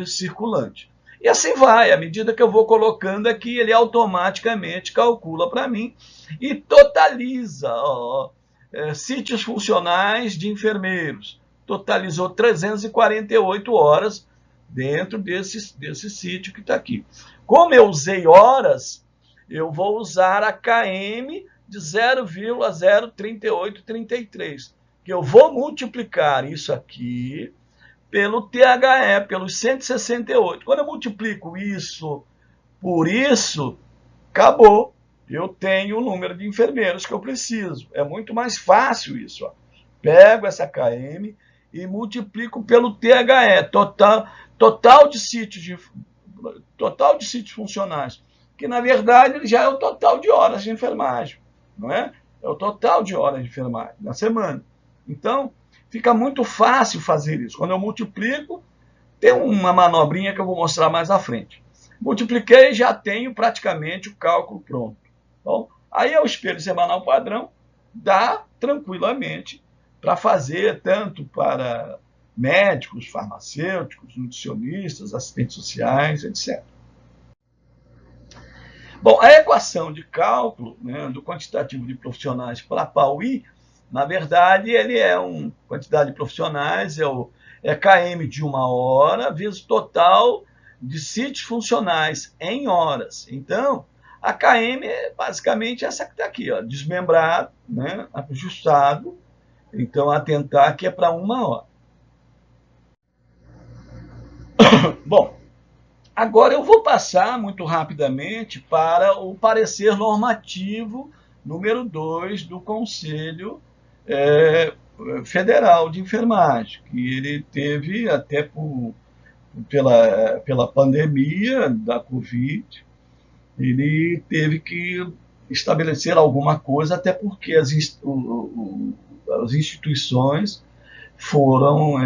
[SPEAKER 1] circulante. E assim vai, à medida que eu vou colocando aqui, ele automaticamente calcula para mim e totaliza sítios funcionais de enfermeiros. Totalizou 348 horas dentro desse sítio que está aqui. Como eu usei horas, eu vou usar a KM de 0,03833, que eu vou multiplicar isso aqui pelo THE, pelos 168. Quando eu multiplico isso por isso, acabou. Eu tenho o número de enfermeiros que eu preciso. É muito mais fácil isso. Pego essa KM e multiplico pelo THE, total de sítios funcionais, que na verdade ele já é o total de horas de enfermagem, não é? É o total de horas de enfermagem na semana. Então, fica muito fácil fazer isso. Quando eu multiplico, tem uma manobrinha que eu vou mostrar mais à frente. Multipliquei e já tenho praticamente o cálculo pronto. Bom, aí é o espelho semanal padrão, dá tranquilamente para fazer tanto para médicos, farmacêuticos, nutricionistas, assistentes sociais, etc. Bom, a equação de cálculo, né, do quantitativo de profissionais para PAUI, na verdade, ele é uma quantidade de profissionais, é KM de 1 hora, vezes total de sítios funcionais em horas. Então, a KM é basicamente essa que está aqui, desmembrado, né, ajustado. Então, atentar que é para 1 hora. Bom, agora eu vou passar muito rapidamente para o parecer normativo número 2 do Conselho Federal de Enfermagem, que ele teve até pela pandemia da Covid, ele teve que estabelecer alguma coisa, até porque as instituições foram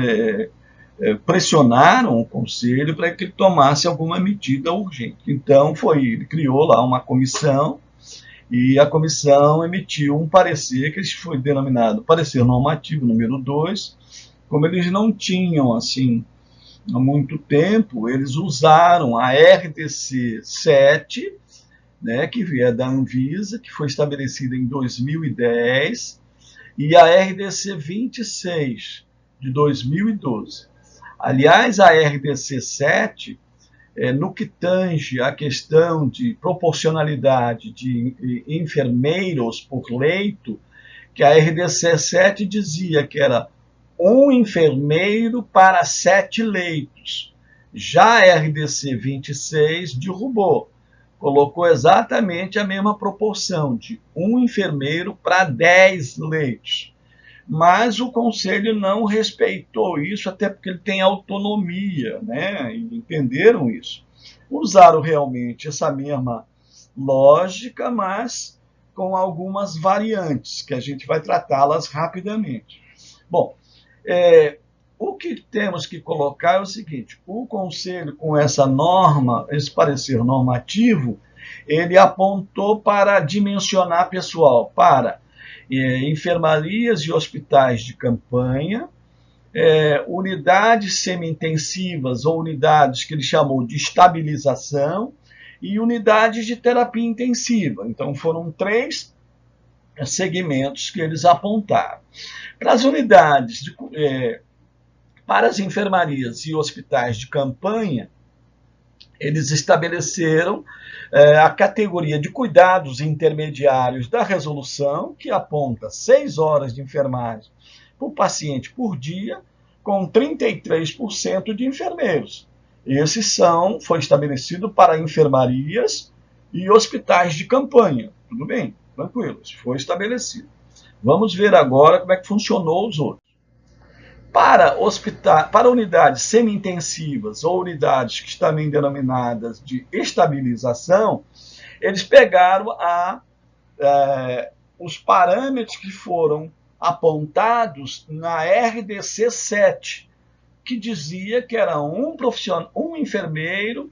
[SPEAKER 1] pressionaram o Conselho para que ele tomasse alguma medida urgente. Então, ele criou lá uma comissão, e a comissão emitiu um parecer, que foi denominado parecer normativo número 2. Como eles não tinham, assim, há muito tempo, eles usaram a RDC 7, né, que é da Anvisa, que foi estabelecida em 2010, e a RDC 26, de 2012. Aliás, a RDC 7, no que tange a questão de proporcionalidade de enfermeiros por leito, que a RDC 7 dizia que era um enfermeiro para 7 leitos. Já a RDC 26 derrubou, colocou exatamente a mesma proporção, de um enfermeiro para 10 leitos. Mas o Conselho não respeitou isso, até porque ele tem autonomia, né? E entenderam isso. Usaram realmente essa mesma lógica, mas com algumas variantes, que a gente vai tratá-las rapidamente. Bom, o que temos que colocar é o seguinte: o Conselho, com essa norma, esse parecer normativo, ele apontou para dimensionar pessoal para enfermarias e hospitais de campanha, unidades semi-intensivas ou unidades que ele chamou de estabilização e unidades de terapia intensiva. Então foram 3 segmentos que eles apontaram. Para as unidades, para as enfermarias e hospitais de campanha, eles estabeleceram a categoria de cuidados intermediários da resolução, que aponta 6 horas de enfermagem por paciente por dia, com 33% de enfermeiros. Foi estabelecido para enfermarias e hospitais de campanha. Tudo bem, tranquilo, isso foi estabelecido. Vamos ver agora como é que funcionou os outros. Para unidades semi-intensivas ou unidades que também denominadas de estabilização, eles pegaram os parâmetros que foram apontados na RDC 7, que dizia que era um enfermeiro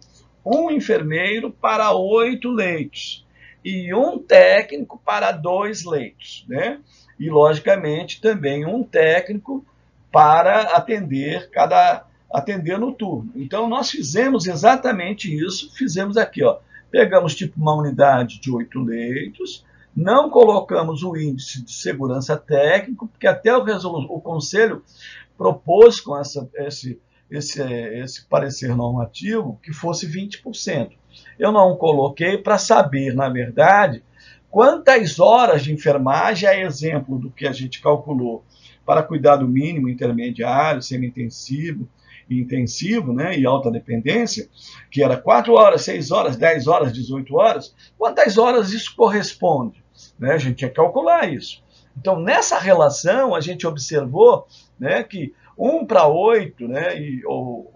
[SPEAKER 1] para 8 leitos e um técnico para 2 leitos, né? E, logicamente, também um técnico para atender no turno. Então, nós fizemos exatamente isso, fizemos aqui, pegamos tipo uma unidade de 8 leitos, não colocamos o índice de segurança técnico, porque até o Conselho propôs com esse parecer normativo que fosse 20%. Eu não coloquei para saber, na verdade, quantas horas de enfermagem, a exemplo do que a gente calculou para cuidado mínimo, intermediário, semi-intensivo e intensivo, né, e alta dependência, que era 4 horas, 6 horas, 10 horas, 18 horas, quantas horas isso corresponde? Né? A gente tinha que calcular isso. Então, nessa relação, a gente observou, né, que 1 para 8, né, ou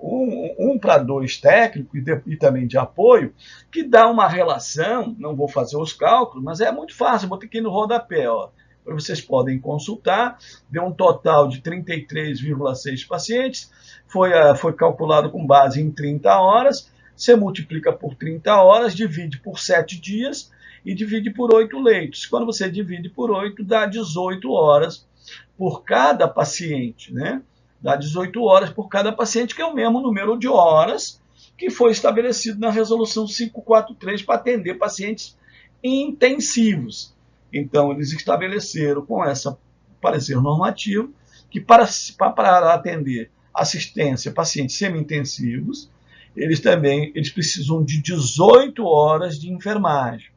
[SPEAKER 1] 1 para 2 técnico e também de apoio, que dá uma relação, não vou fazer os cálculos, mas é muito fácil, vou ter que ir no rodapé, vocês podem consultar, deu um total de 33,6 pacientes, foi calculado com base em 30 horas, você multiplica por 30 horas, divide por 7 dias e divide por 8 leitos. Quando você divide por 8, dá 18 horas por cada paciente, né? Dá 18 horas por cada paciente, que é o mesmo número de horas que foi estabelecido na resolução 543 para atender pacientes intensivos. Então, eles estabeleceram com esse parecer normativo que para atender assistência a pacientes semi-intensivos, eles precisam de 18 horas de enfermagem.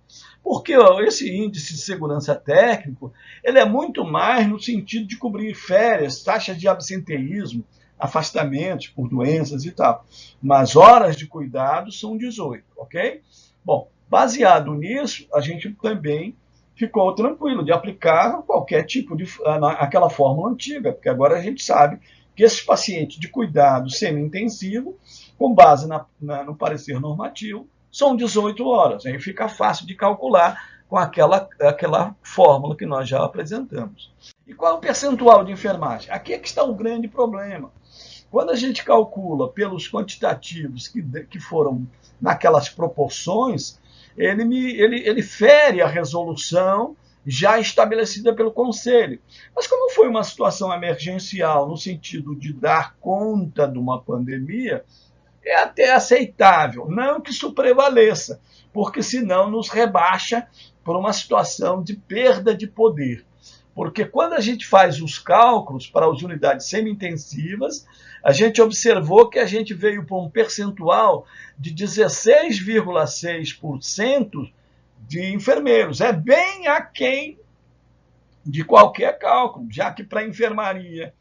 [SPEAKER 1] Porque esse índice de segurança técnico, ele é muito mais no sentido de cobrir férias, taxas de absenteísmo, afastamentos por doenças e tal. Mas horas de cuidado são 18, ok? Bom, baseado nisso, a gente também ficou tranquilo de aplicar qualquer tipo aquela fórmula antiga, porque agora a gente sabe que esses pacientes de cuidado semi-intensivo, com base no parecer normativo, são 18 horas. Aí fica fácil de calcular com aquela fórmula que nós já apresentamos. E qual é o percentual de enfermagem? Aqui é que está o grande problema. Quando a gente calcula pelos quantitativos que foram naquelas proporções, ele fere a resolução já estabelecida pelo Conselho. Mas como foi uma situação emergencial, no sentido de dar conta de uma pandemia, é até aceitável, não que isso prevaleça, porque senão nos rebaixa por uma situação de perda de poder. Porque quando a gente faz os cálculos para as unidades semi-intensivas, a gente observou que a gente veio para um percentual de 16,6% de enfermeiros. É bem aquém de qualquer cálculo, já que para enfermaria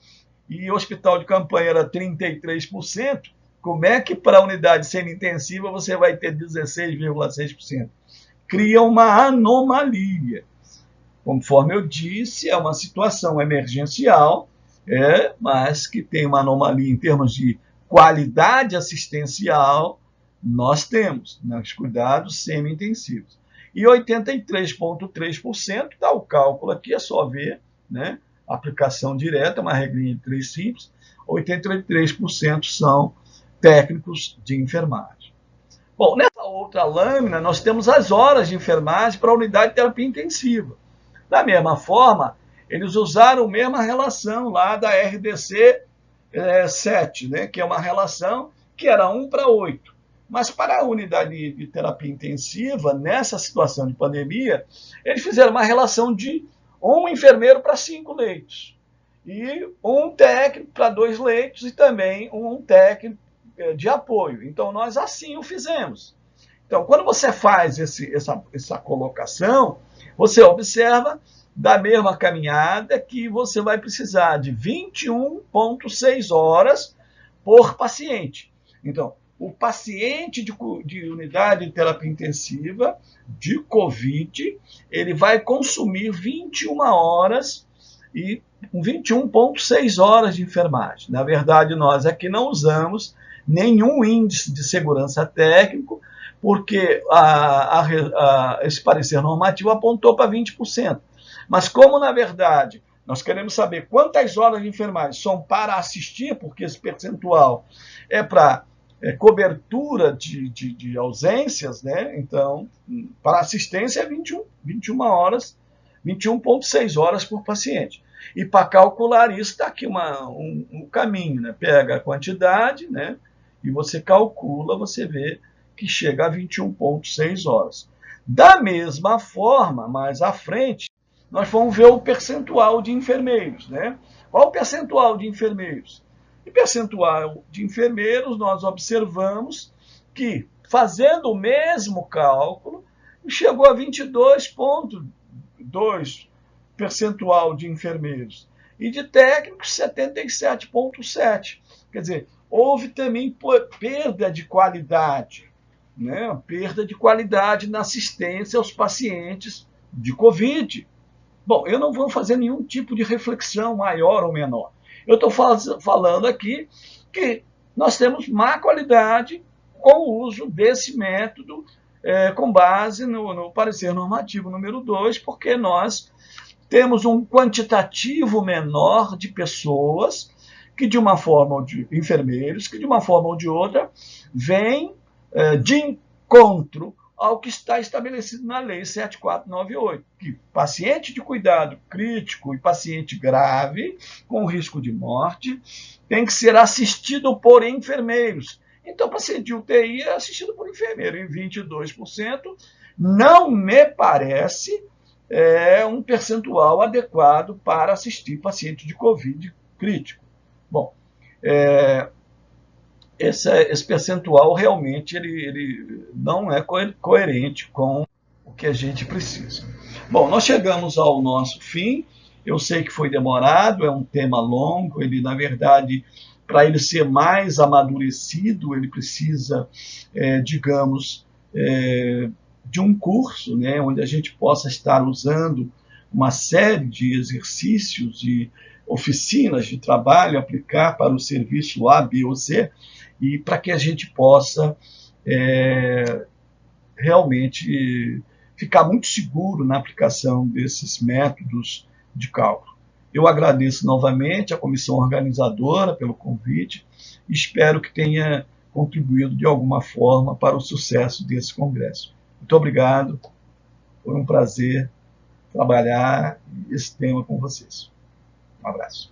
[SPEAKER 1] e hospital de campanha era 33%, como é que para a unidade semi-intensiva você vai ter 16,6%? Cria uma anomalia. Conforme eu disse, é uma situação emergencial, mas que tem uma anomalia em termos de qualidade assistencial, nós temos nos cuidados semi-intensivos. E 83,3%, está o cálculo aqui, é só ver, né? Aplicação direta, uma regrinha de 3 simples, 83% são técnicos de enfermagem. Bom, nessa outra lâmina, nós temos as horas de enfermagem para a unidade de terapia intensiva. Da mesma forma, eles usaram a mesma relação lá da RDC 7, né, que é uma relação que era 1:8. Mas para a unidade de terapia intensiva, nessa situação de pandemia, eles fizeram uma relação de 1 enfermeiro para 5 leitos. E 1 técnico para 2 leitos e também 1 técnico de apoio. Então, nós assim o fizemos. Então, quando você faz essa colocação, você observa da mesma caminhada que você vai precisar de 21,6 horas por paciente. Então, o paciente de unidade de terapia intensiva de COVID, ele vai consumir 21 horas e 21,6 horas de enfermagem. Na verdade, nós aqui não usamos nenhum índice de segurança técnico, porque esse parecer normativo apontou para 20%. Mas como, na verdade, nós queremos saber quantas horas de enfermagem são para assistir, porque esse percentual é para cobertura de ausências, né? Então, para assistência é 21 horas, 21,6 horas por paciente. E para calcular isso, está aqui um caminho, né? Pega a quantidade, né? E você calcula, você vê que chega a 21,6 horas. Da mesma forma, mais à frente, nós vamos ver o percentual de enfermeiros, né? Qual o percentual de enfermeiros? Em percentual de enfermeiros, nós observamos que, fazendo o mesmo cálculo, chegou a 22,2% percentual de enfermeiros. E de técnicos, 77,7%. Quer dizer, houve também perda de qualidade, né? Perda de qualidade na assistência aos pacientes de Covid. Bom, eu não vou fazer nenhum tipo de reflexão maior ou menor. Eu estou falando aqui que nós temos má qualidade com o uso desse método com base no parecer normativo número 2, porque nós temos um quantitativo menor de pessoas que de uma forma ou de enfermeiros, que de uma forma ou de outra vêm de encontro ao que está estabelecido na Lei 7498, que paciente de cuidado crítico e paciente grave, com risco de morte, tem que ser assistido por enfermeiros. Então, paciente de UTI é assistido por enfermeiro, em 22%, não me parece um percentual adequado para assistir paciente de Covid crítico. Bom, esse percentual realmente ele não é coerente com o que a gente precisa. Bom, nós chegamos ao nosso fim. Eu sei que foi demorado, é um tema longo, ele, na verdade, para ele ser mais amadurecido, ele precisa, digamos, de um curso, né, onde a gente possa estar usando uma série de exercícios e oficinas de trabalho, aplicar para o serviço A, B ou C, e para que a gente possa realmente ficar muito seguro na aplicação desses métodos de cálculo. Eu agradeço novamente à comissão organizadora pelo convite e espero que tenha contribuído de alguma forma para o sucesso desse congresso. Muito obrigado, foi um prazer trabalhar esse tema com vocês. Um abraço.